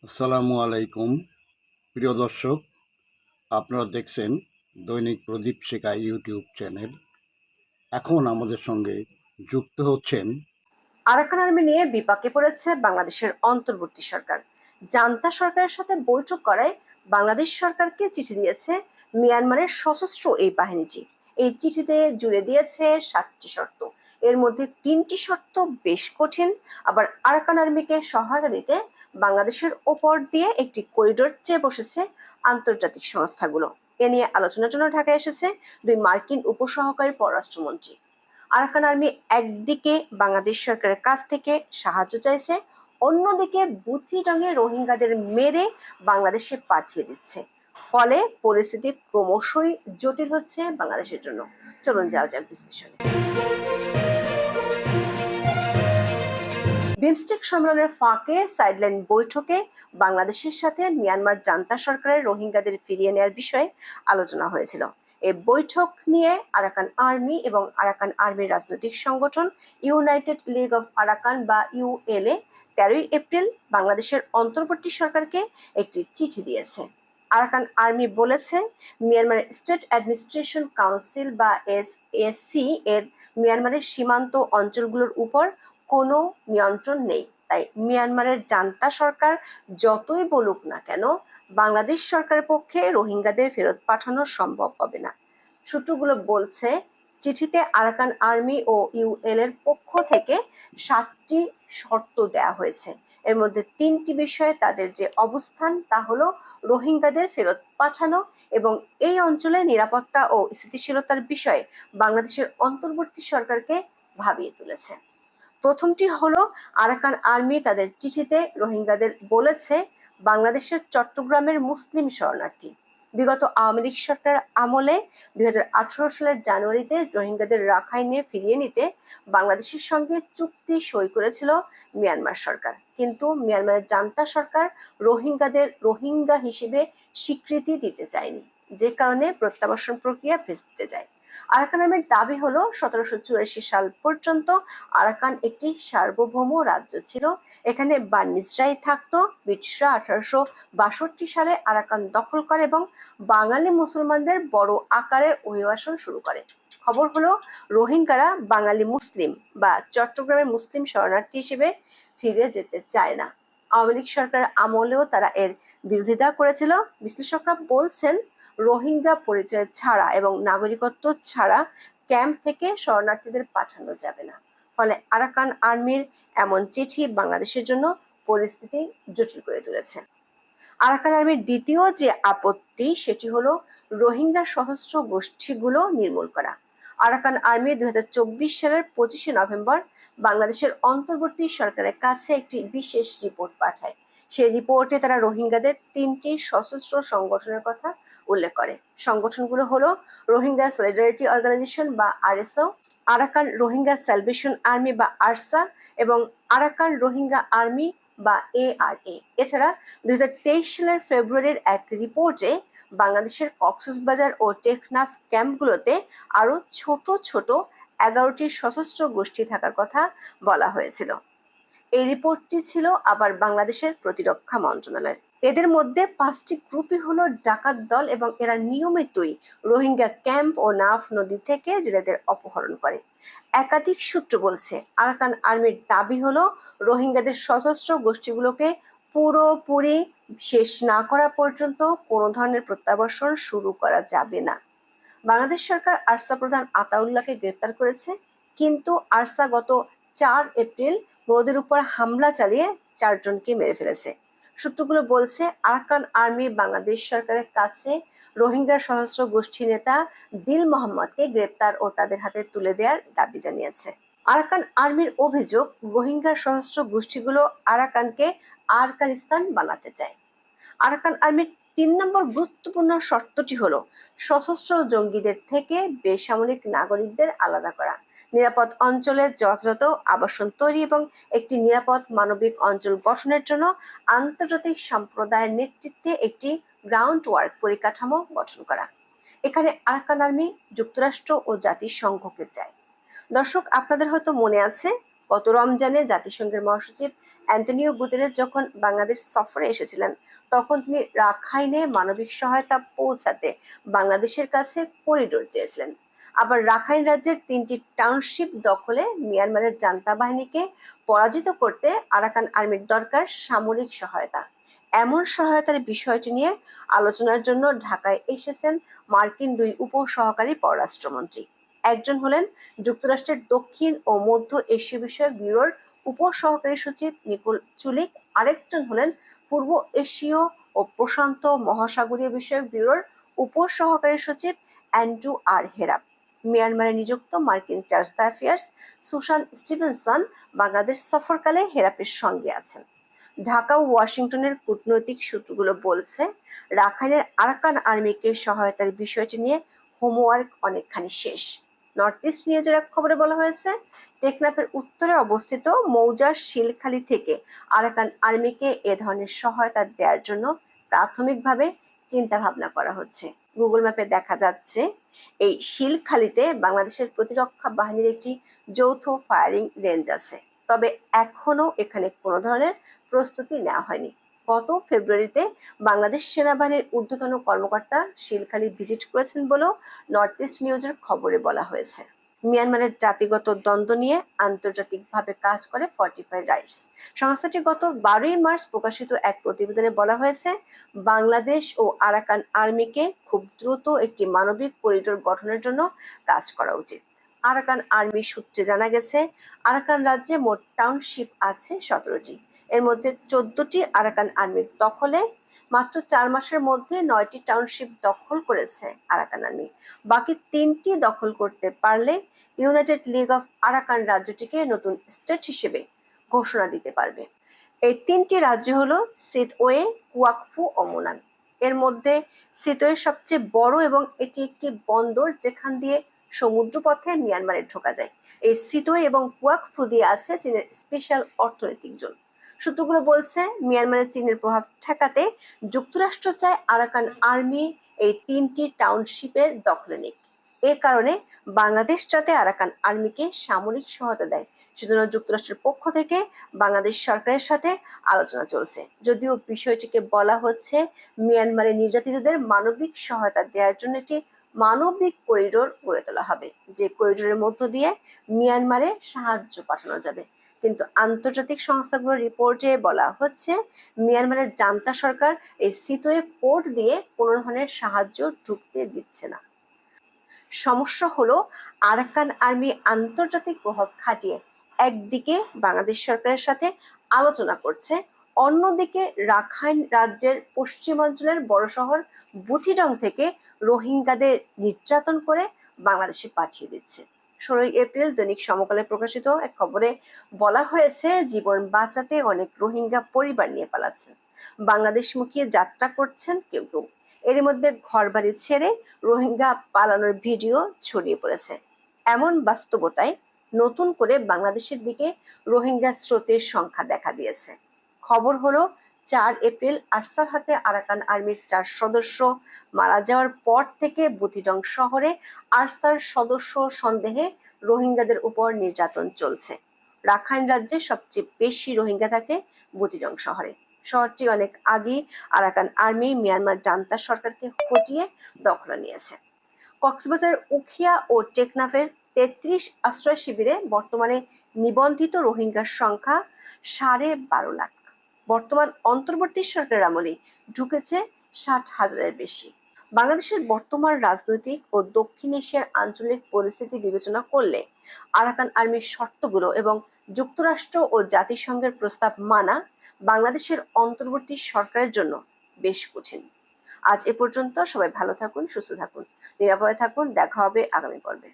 আসসালামু আলাইকুম প্রিয় দর্শক, আপনারা দেখছেন দৈনিক প্রদীপ শেখা ইউটিউব চ্যানেল। এখন আমাদের সঙ্গে যুক্ত হচ্ছেন আরাকান আর্মি নিয়ে বিপাকে পড়েছে বাংলাদেশের অন্তর্বর্তী সরকার। জান্তা সরকারের সাথে বৈঠক করায় বাংলাদেশ সরকারকে চিঠি দিয়েছে মিয়ানমারের সশস্ত্র এই বাহিনীটি। এই চিঠিতে জুড়ে দিয়েছে 7টি শর্ত। এর মধ্যে 3টি শর্ত বেশ কঠিন। আবার আরাকান আর্মিকে সহায়তা দিতে বাংলাদেশের ওপর দিয়ে একটি করিডোর চেয়ে বসেছে আন্তর্জাতিক সংস্থাগুলো। এ নিয়ে আলোচনার জন্য ঢাকায় এসেছে 2 মার্কিন উপসহকারী পররাষ্ট্রমন্ত্রী। আরাকান আর্মি একদিকে বাংলাদেশ সরকারের কাছ থেকে সাহায্য চাইছে, অন্যদিকে বুথি রঙে রোহিঙ্গাদের মেরে বাংলাদেশে পাঠিয়ে দিচ্ছে। ফলে পরিস্থিতি ক্রমশই জটিল হচ্ছে বাংলাদেশের জন্য। চলুন যাওয়া যাক বিশ্লেষণে। বিমস্টেক সম্মেলনের ফাঁকে সাইডলাইন বৈঠকে বাংলাদেশের সাথে মিয়ানমার জান্তা সরকারের রোহিঙ্গাদের ফিরিয়ে নেওয়ার বিষয়ে আলোচনা হয়েছিল। এই বৈঠক নিয়ে আরাকান আর্মি এবং আরাকান আর্মির রাজনৈতিক সংগঠন ইউনাইটেড লিগ অফ আরাকান বা ইউএলএ 13 এপ্রিল বাংলাদেশের অন্তর্বর্তী সরকারকে একটি চিঠি দিয়েছে। আরাকান আর্মি বলেছে, মিয়ানমার স্টেট অ্যাডমিনিস্ট্রেশন কাউন্সিল বা এসএসসি এর মিয়ানমারের সীমান্ত অঞ্চলগুলোর উপর কোনো নিয়ন্ত্রণ নেই। তাই মিয়ানমারের জান্তা সরকার যতই বলুক না কেন, বাংলাদেশ সরকারের পক্ষে রোহিঙ্গাদের ফেরত পাঠানো সম্ভব হবে না। সূত্রগুলো বলছে, চিঠিতে আরাকান আর্মি ও ইউএল এর পক্ষ থেকে 7টি শর্ত দেয়া হয়েছে। এর মধ্যে 3টি বিষয়ে তাদের যে অবস্থান তা হলো রোহিঙ্গাদের ফেরত পাঠানো এবং এই অঞ্চলে নিরাপত্তা ও স্থিতিশীলতার বিষয়ে বাংলাদেশের অন্তর্বর্তী সরকারকে ভাবিয়ে তুলেছে। প্রথমটি হলো, আরাকান আর্মি তাদের চিঠিতে রোহিঙ্গাদের বলেছে বাংলাদেশের চট্টগ্রামের মুসলিম শরণার্থী। বিগত আওয়ামী লীগ সরকার আমলে 2018 সালের জানুয়ারিতে রোহিঙ্গাদের রাখাইনে ফিরিয়ে নিতে বাংলাদেশের সঙ্গে চুক্তি সই করেছিল মিয়ানমার সরকার, কিন্তু মিয়ানমারের জান্তা সরকার রোহিঙ্গাদের রোহিঙ্গা হিসেবে স্বীকৃতি দিতে চায়নি, যে কারণে প্রত্যাবাসন প্রক্রিয়া ভেস্তে যায়। আরাকান আর্মির দাবি হলো 1784 সাল পর্যন্ত আরাকান একটি সার্বভৌম রাজ্য ছিল। এখানে বার্মিজরাই থাকতো। ব্রিটিশরা 1862 সালে আরাকান দখল করে এবং বাঙালি মুসলমানদের বড় আকারের অভিবাসন শুরু করে। খবর হলো, রোহিঙ্গারা বাঙালি মুসলিম বা চট্টগ্রামের মুসলিম শরণার্থী হিসেবে ফিরে যেতে চায় না। আওয়ামী লীগ সরকারের আমলেও তারা এর বিরোধিতা করেছিল। বিশ্লেষকরা বলছেন, রোহিঙ্গা পরিচয় ছাড়া এবং নাগরিকত্ব ছাড়া ক্যাম্প থেকে শরণার্থীদের পাঠানো যাবে না। ফলে আরাকান আর্মির এমন চিঠি বাংলাদেশের জন্য পরিস্থিতি জটিল করে তুলেছে। আরাকান আর্মির দ্বিতীয় যে আপত্তি সেটি হলো রোহিঙ্গা সশস্ত্র গোষ্ঠীগুলো নির্মূল করা। আরাকান আর্মি 2024 সালের 25 নভেম্বর বাংলাদেশের অন্তর্বর্তী সরকারের কাছে একটি বিশেষ রিপোর্ট পাঠায়। সেই রিপোর্টে তারা রোহিঙ্গাদের 3টি সশস্ত্র সংগঠনের কথা উল্লেখ করে। সংগঠনগুলো হলো রোহিঙ্গা সলিডারিটি অর্গানাইজেশন বা RSO, Arakan Rohingya salvation army বা আরসা এবং আরাকান রোহিঙ্গা আর্মি বা এআরএ। এছাড়া 2023 সালের ফেব্রুয়ারির এক রিপোর্টে বাংলাদেশের কক্সবাজার ও টেকনাফ ক্যাম্পগুলোতে আরো ছোট ছোট 11টি সশস্ত্র গোষ্ঠী থাকার কথা বলা হয়েছিল। এই রিপোর্টটি ছিল আবার বাংলাদেশের প্রতিরক্ষা মন্ত্রণালয়ের। এদের মধ্যে 5টি গ্রুপই হলো ডাকাত দল এবং এরা নিয়মিতই রোহিঙ্গা ক্যাম্প ও নাফ নদী থেকে জেলেদের অপহরণ করে। একাধিক সূত্র বলছে, আরাকান আর্মির দাবি হলো রোহিঙ্গাদের সশস্ত্র গোষ্ঠীগুলোকে পুরোপুরি শেষ না করা পর্যন্ত কোনো ধরনের প্রত্যাবাসন শুরু করা যাবে না। বাংলাদেশ সরকার আরসা প্রধান আতাউল্লাহকে গ্রেপ্তার করেছে, কিন্তু আরসা গত 4 এপ্রিল নদীর উপর হামলা চালিয়ে 4 জনকে মেরে ফেলেছে। সূত্রগুলো বলছে, আরাকান আর্মি বাংলাদেশ সরকারের কাছে রোহিঙ্গা সশস্ত্র গোষ্ঠী নেতা দিল মোহাম্মদকে গ্রেপ্তার ও তাদের হাতে তুলে দেওয়ার দাবি জানিয়েছে। আরাকান আর্মির অভিযোগ, রোহিঙ্গা সশস্ত্র গোষ্ঠীগুলো আরাকানকে আরকানিস্তান বানাতে চায়। আরাকান আর্মির 3 নম্বর গুরুত্বপূর্ণ শর্তটি হলো সশস্ত্র জঙ্গিদের থেকে বেসামরিক নাগরিকদের আলাদা করা, নিরাপদ অঞ্চলে যথাযথ আবাসন তৈরি এবং একটি নিরাপদ মানবিক অঞ্চল গঠনের জন্য আন্তর্জাতিক সম্প্রদায়ের নেতৃত্বে একটি গ্রাউন্ড ওয়ার্ক পরিকাঠামো গঠন করা। এখানে আরাকান আর্মি যুক্তরাষ্ট্র ও জাতিসংঘকে চায়। দর্শক, আপনাদের হয়তো মনে আছে গত রমজানে জাতিসংঘের মহাসচিব অ্যান্টনিও গুতেরেস যখন বাংলাদেশ সফরে এসেছিলেন, তখন তিনি রাখাইনে মানবিক সহায়তা পৌঁছাতে বাংলাদেশের কাছে করিডোর চেয়েছিলেন। আবার রাখাইন রাজ্যের 3টি টাউনশিপ দখলে মিয়ানমারের জান্তা বাহিনীকে পরাজিত করতে আরাকান আর্মির দরকার সামরিক সহায়তা। এমন সহায়তার বিষয়টি নিয়ে আলোচনার জন্য ঢাকায় এসেছেন মার্কিন 2 উপসহকারী পররাষ্ট্রমন্ত্রী। একজন হলেন যুক্তরাষ্ট্রের দক্ষিণ ও মধ্য এশীয় বিষয়ক ব্যুরোর উপসহকারী সচিব নিকোল চুলিক, আরেকজন হলেন পূর্ব এশীয় ও প্রশান্ত মহাসাগরীয় বিষয়ক ব্যুরোর উপসহকারী সচিব অ্যান্ড্রু আর হেরাপ। মিয়ানমারে নিযুক্ত মার্কিন চার্জ অ্যাফেয়ার্স সুশান স্টিভেনসন বাংলাদেশ সফরকালে হেরাপের সঙ্গে আছেন। ঢাকা ও ওয়াশিংটনের কূটনৈতিক সূত্রগুলো বলছে, রাখাইনের আরাকান আর্মিকে সহায়তার বিষয়টি নিয়ে হোমওয়ার্ক অনেকখানি শেষ। নর্থ ইস্ট নিউজের এক খবরে বলা হয়েছে, টেকনাফের উত্তরে অবস্থিত মৌজার শিলখালি থেকে আরাকান আর্মিকে এ ধরনের সহায়তা দেওয়ার জন্য প্রাথমিকভাবে চিন্তা ভাবনা করা হচ্ছে। গুগল ম্যাপে দেখা যাচ্ছে এই শিলখালিতে বাংলাদেশের প্রতিরক্ষা বাহিনীর একটি যৌথ ফায়ারিং রেঞ্জ আছে, তবে এখনো এখানে কোনো ধরনের প্রস্তুতি নেওয়া হয়নি। গত ফেব্রুয়ারিতে বাংলাদেশ সেনাবাহিনীর ঊর্ধ্বতন কর্মকর্তা শিলখালি ভিজিট করেছেন বলেও নর্থ ইস্ট নিউজের খবরে বলা হয়েছে। মিয়ানমারের জাতিগত দ্বন্দ্ব নিয়ে আন্তর্জাতিকভাবে কাজ করে ফর্টিফাই রাইটস সংস্থাটি গত 12ই মার্চ প্রকাশিত এক প্রতিবেদনে বলা হয়েছে, বাংলাদেশ ও আরাকান আর্মিকে খুব দ্রুত একটি মানবিক করিডোর গঠনের জন্য কাজ করা উচিত। আরাকান আর্মি সূত্রে জানা গেছে, আরাকান রাজ্যে মোট টাউনশিপ আছে 17টি। এর মধ্যে 14টি আরাকান আর্মির দখলে। মাত্র 4 মাসের মধ্যে 9টি টাউনশিপ দখল করেছে আরাকান আর্মি। বাকি 3টি দখল করতে পারলে ইউনাইটেড লিগ অফ আরাকান রাজ্যটিকে নতুন স্টেট হিসেবে ঘোষণা দিতে পারবে। এই 3টি রাজ্য হলো সিতওয়ে, কুয়াকফু ও মুনান। এর মধ্যে সিতওয়ে সবচেয়ে বড় এবং এটি একটি বন্দর যেখান দিয়ে সমুদ্রপথে মিয়ানমারে ঢোকা যায়। এই সিতওয়ে এবং কুয়াকফু দিয়ে আছে চীনের স্পেশাল অর্থনৈতিক জোন। সূত্রগুলো বলছে, মিয়ানমারে চীনের প্রভাব ঠেকাতে যুক্তরাষ্ট্র চায় আরাকান আর্মি এই 3টি টাউনশিপের দখলে নিক। এ কারণে বাংলাদেশ যাতে আরাকান আর্মিকে সামরিক সহায়তা দেয়, সেজন্য যুক্তরাষ্ট্রের পক্ষ থেকে বাংলাদেশ সরকারের সাথে আলোচনা চলছে। যদিও বিষয়টিকে বলা হচ্ছে, মিয়ানমারে নির্যাতিতদের মানবিক সহায়তা দেওয়ার জন্য একটি মানবিক করিডোর গড়ে তোলা হবে, যে করিডোরের মধ্য দিয়ে মিয়ানমারে সাহায্য পাঠানো যাবে। কিন্তু আন্তর্জাতিক সংস্থাগুলোর রিপোর্টে বলা হচ্ছে, মিয়ানমারের জান্তা সরকার এই সিতওয়ে পোর্ট দিয়ে কোনো ধরনের সাহায্য ঢুকতে দিচ্ছে না। সমস্যা হলো, আরাকান আর্মি আন্তর্জাতিক প্রভাব খাটিয়ে একদিকে বাংলাদেশ সরকারের সাথে আলোচনা করছে, অন্যদিকে রাখাইন রাজ্যের পশ্চিমাঞ্চলের বড় শহর বুথিডং থেকে রোহিঙ্গাদের নির্যাতন করে বাংলাদেশে পাঠিয়ে দিচ্ছে। 16ই এপ্রিল দৈনিক সমকালে প্রকাশিত এক খবরে বলা হয়েছে, জীবন বাঁচাতে অনেক রোহিঙ্গা পরিবার নিয়ে পালাচ্ছেন, বাংলাদেশমুখী যাত্রা করছেন কেউ কেউ। এর মধ্যে ঘরবাড়ি ছেড়ে রোহিঙ্গা পালানোর ভিডিও ছড়িয়ে পড়েছে। এমন বাস্তবতায় নতুন করে বাংলাদেশের দিকে রোহিঙ্গা স্রোতের সংখ্যা দেখা দিয়েছে। খবর হলো, 4 এপ্রিল আরসার হাতে আরাকান আর্মির 4 সদস্য মারা যাওয়ার পর থেকে বুথিডং শহরে আরসার সদস্য সন্দেহে রোহিঙ্গাদের উপর নির্যাতন চলছে। রাখাইন রাজ্যে সবচেয়ে বেশি রোহিঙ্গা থাকে বুথিডং শহরে। শহরটি অনেক আগেই আরাকান আর্মি মিয়ানমার জান্তা সরকারকে হটিয়ে দখলে নিয়েছে। কক্সবাজার, উখিয়া ও টেকনাফের 33 আশ্রয় শিবিরে বর্তমানে নিবন্ধিত রোহিঙ্গার সংখ্যা 12.5 লাখ। বর্তমান অন্তর্বর্তী সরকারের আমলে ঢুকেছে 60,000-এর বেশি। বাংলাদেশের বর্তমান রাজনৈতিক ও দক্ষিণ এশিয়ার আঞ্চলিক পরিস্থিতি বিবেচনা করলে আরাকান আর্মির শর্তগুলো এবং যুক্তরাষ্ট্র ও জাতিসংঘের প্রস্তাব মানা বাংলাদেশের অন্তর্বর্তী সরকারের জন্য বেশ কঠিন। আজ এ পর্যন্ত। সবাই ভালো থাকুন, সুস্থ থাকুন, নিরাপদে থাকুন। দেখা হবে আগামী পর্বে।